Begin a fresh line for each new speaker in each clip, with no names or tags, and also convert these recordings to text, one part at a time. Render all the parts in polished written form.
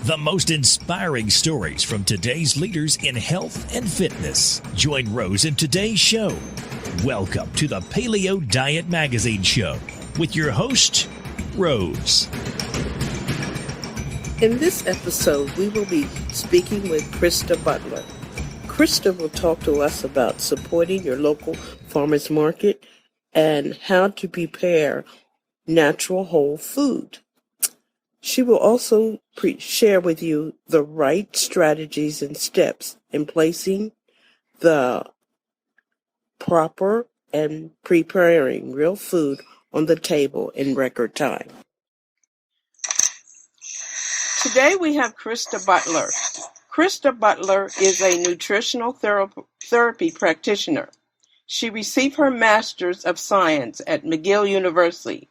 The most inspiring stories from today's leaders in health and fitness. Join Rose in today's show. Welcome to the Paleo Diet Magazine Show with your host, Rose.
In this episode, we will be speaking with Krista Butler. Krista will talk to us about supporting your local farmers market and how to prepare natural whole food. She will also share with you the right strategies and steps in placing the proper and preparing real food on the table in record time. Today we have Krista Butler. Krista Butler is a nutritional therapy practitioner. She received her Master's of Science at McGill University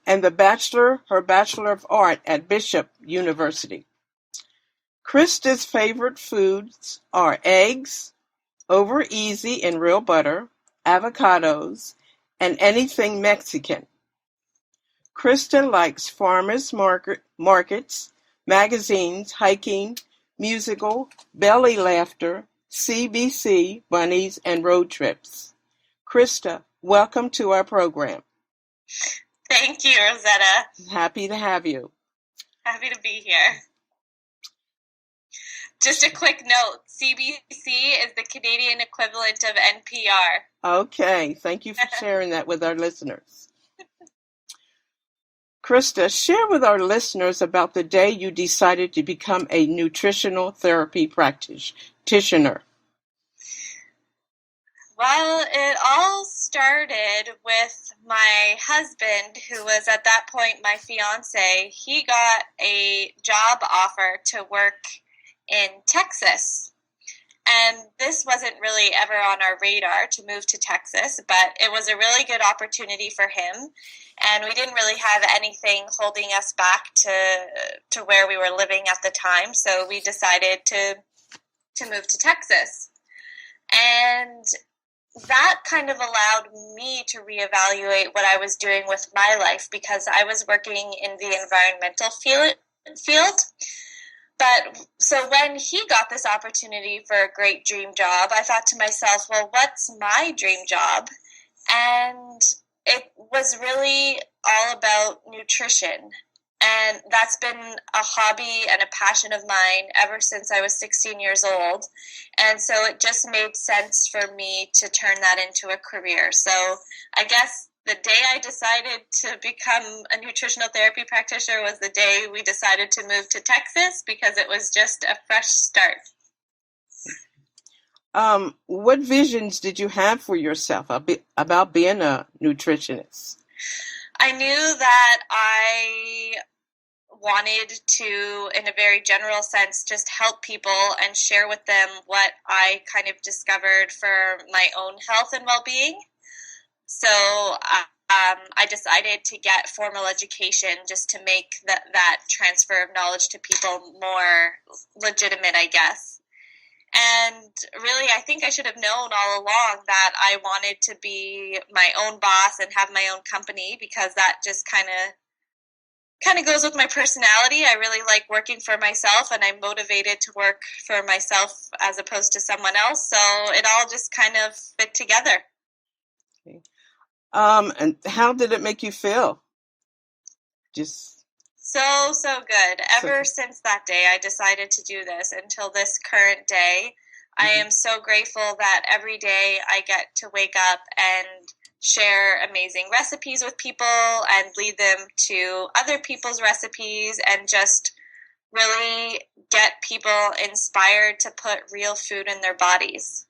and her Bachelor of Art at Bishop University. Krista's favorite foods are eggs, over easy and real butter, avocados, and anything Mexican. Krista likes farmers markets, magazines, hiking, musical, belly laughter, CBC, bunnies, and road trips. Krista, welcome to our program.
Thank you, Rosetta.
Happy to have you.
Happy to be here. Just a quick note, CBC is the Canadian equivalent of NPR.
Okay, thank you for sharing that with our listeners. Krista, share with our listeners about the day you decided to become a nutritional therapy practitioner.
Well, it all started with my husband, who was at that point my fiance. He got a job offer to work in Texas. And this wasn't really ever on our radar to move to Texas, but it was a really good opportunity for him. And we didn't really have anything holding us back to where we were living at the time. So we decided to move to Texas. And that kind of allowed me to reevaluate what I was doing with my life, because I was working in the environmental field. But so when he got this opportunity for a great dream job, I thought to myself, well, what's my dream job? And it was really all about nutrition. And that's been a hobby and a passion of mine ever since I was 16 years old. And so it just made sense for me to turn that into a career. So I guess the day I decided to become a nutritional therapy practitioner was the day we decided to move to Texas, because it was just a fresh start.
What visions did you have for yourself about being a nutritionist?
I knew that I wanted to, in a very general sense, just help people and share with them what I kind of discovered for my own health and well-being. So I decided to get formal education just to make that transfer of knowledge to people more legitimate, I guess. And really, I think I should have known all along that I wanted to be my own boss and have my own company, because that just kind of goes with my personality. I really like working for myself, and I'm motivated to work for myself as opposed to someone else. So it all just kind of fit together.
Okay. And how did it make you feel? Just
so good. Ever since that day I decided to do this until this current day, I am so grateful that every day I get to wake up and share amazing recipes with people and lead them to other people's recipes and just really get people inspired to put real food in their bodies.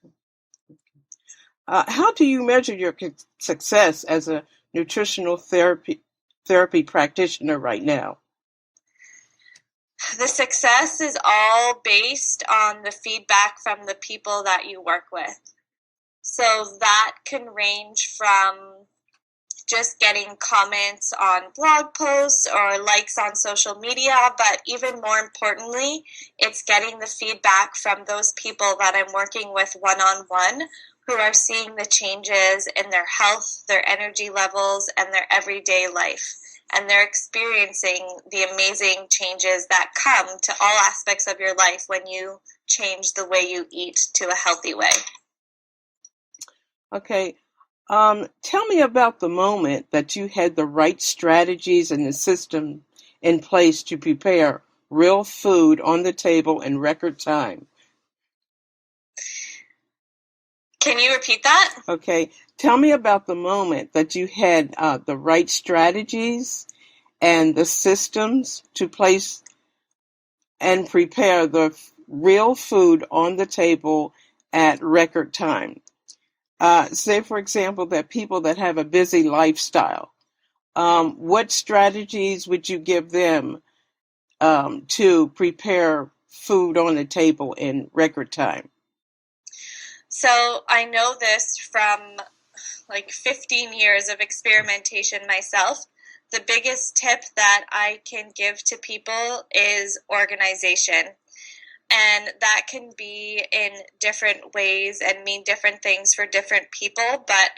How do you measure your success as a nutritional therapy practitioner right now?
The success is all based on the feedback from the people that you work with. So that can range from just getting comments on blog posts or likes on social media, but even more importantly, it's getting the feedback from those people that I'm working with one-on-one who are seeing the changes in their health, their energy levels, and their everyday life. and they're experiencing the amazing changes that come to all aspects of your life when you change the way you eat to a healthy way.
Okay. Tell me about the moment that you had the right strategies and the system in place to prepare real food on the table in record time.
Can you repeat that?
Okay. Tell me about the moment that you had the right strategies and the systems to place and prepare the real food on the table at record time. Say, for example, that people that have a busy lifestyle, what strategies would you give them to prepare food on the table in record time?
So I know this from like 15 years of experimentation myself. The biggest tip that I can give to people is organization. And that can be in different ways and mean different things for different people. But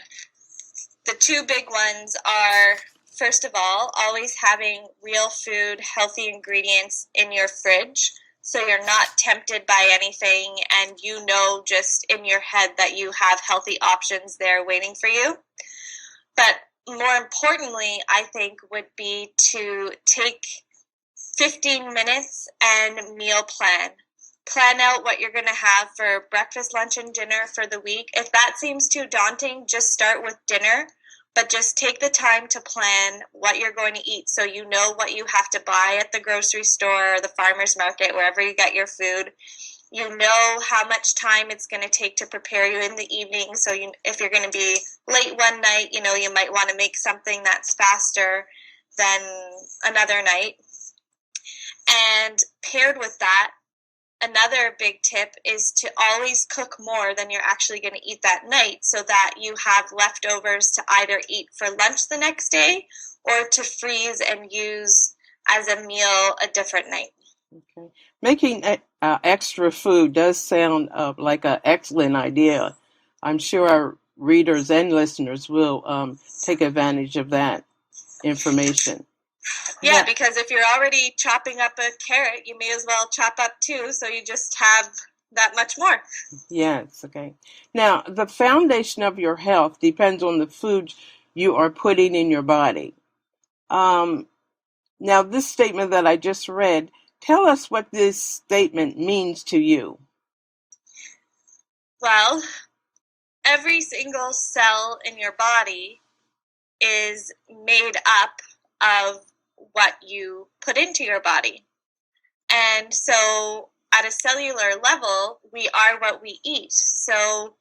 the two big ones are, first of all, always having real food, healthy ingredients in your fridge, so you're not tempted by anything and you know just in your head that you have healthy options there waiting for you. But more importantly, I think, would be to take 15 minutes and meal plan. Plan out what you're going to have for breakfast, lunch, and dinner for the week. If that seems too daunting, just start with dinner, but just take the time to plan what you're going to eat so you know what you have to buy at the grocery store or the farmer's market, wherever you get your food. You know how much time it's going to take to prepare you in the evening. So if you're going to be late one night, you might want to make something that's faster than another night. And paired with that, another big tip is to always cook more than you're actually going to eat that night, so that you have leftovers to either eat for lunch the next day or to freeze and use as a meal a different night.
Okay. Making extra food does sound like an excellent idea. I'm sure our readers and listeners will take advantage of that information.
Yeah, because if you're already chopping up a carrot, you may as well chop up two, so you just have that much more.
Yes, okay. Now, the foundation of your health depends on the food you are putting in your body. Now, this statement that I just read, tell us what this statement means to you.
Well, every single cell in your body is made up of what you put into your body. And so at a cellular level, we are what we eat. So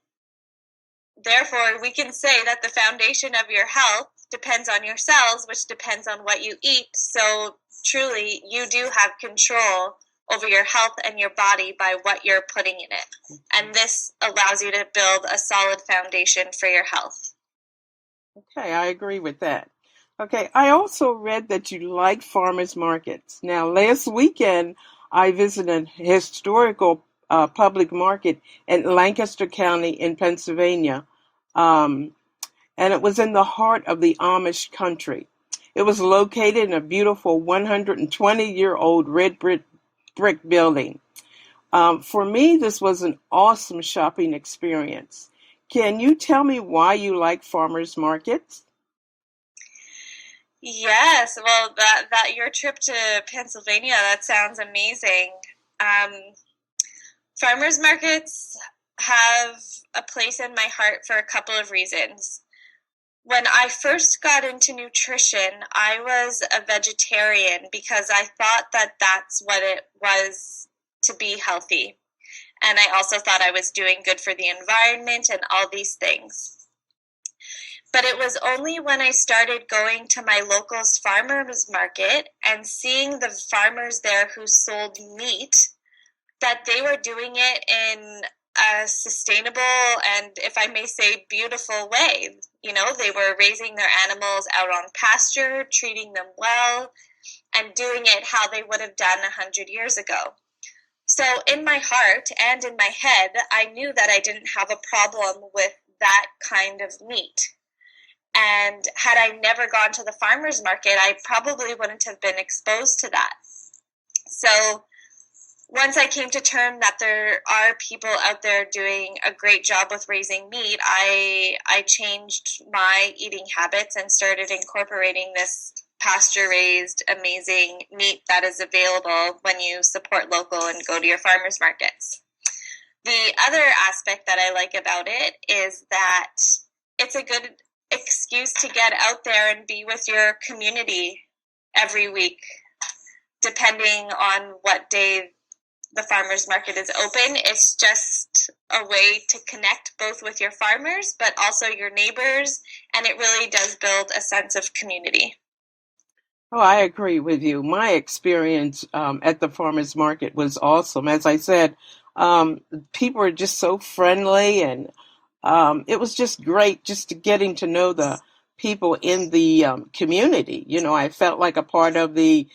therefore, we can say that the foundation of your health depends on your cells, which depends on what you eat. So truly, you do have control over your health and your body by what you're putting in it. And this allows you to build a solid foundation for your health.
Okay, I agree with that. Okay, I also read that you like farmers markets. Now, last weekend, I visited a historical public market in Lancaster County in Pennsylvania, and it was in the heart of the Amish country. It was located in a beautiful 120-year-old red brick building. For me, this was an awesome shopping experience. Can you tell me why you like farmers markets?
Yes, well, that your trip to Pennsylvania, that sounds amazing. Farmers markets have a place in my heart for a couple of reasons. When I first got into nutrition, I was a vegetarian because I thought that that's what it was to be healthy. And I also thought I was doing good for the environment and all these things. But it was only when I started going to my local farmers market and seeing the farmers there who sold meat that they were doing it in a sustainable and, if I may say, beautiful way. They were raising their animals out on pasture, treating them well, and doing it how they would have done 100 years ago. So in my heart and in my head, I knew that I didn't have a problem with that kind of meat. And had I never gone to the farmer's market, I probably wouldn't have been exposed to that. So once I came to terms that there are people out there doing a great job with raising meat, I changed my eating habits and started incorporating this pasture-raised, amazing meat that is available when you support local and go to your farmers markets. The other aspect that I like about it is that it's a good excuse to get out there and be with your community every week, depending on what day the farmers market is open. It's just a way to connect both with your farmers, but also your neighbors, and it really does build a sense of community.
Oh, I agree with you. My experience at the farmers market was awesome. As I said, people are just so friendly, and it was just great just getting to know the people in the community. I felt like a part of the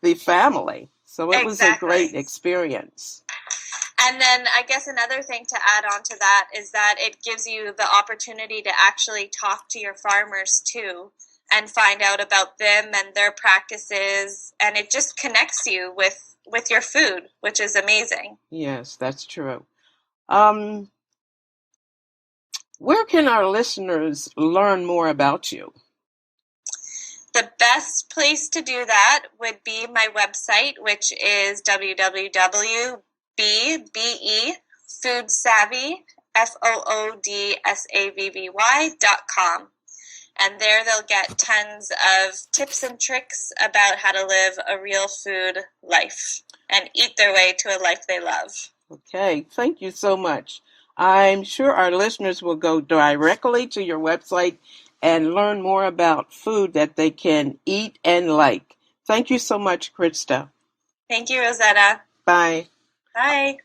the family. So it was a great experience.
And then I guess another thing to add on to that is that it gives you the opportunity to actually talk to your farmers too and find out about them and their practices, and it just connects you with your food, which is amazing.
Yes, that's true. Where can our listeners learn more about you?
The best place to do that would be my website, which is www.beefoodsavvy.com. And there they'll get tons of tips and tricks about how to live a real food life and eat their way to a life they love.
Okay, thank you so much. I'm sure our listeners will go directly to your website and learn more about food that they can eat and like. Thank you so much, Krista.
Thank you, Rosetta.
Bye.
Bye.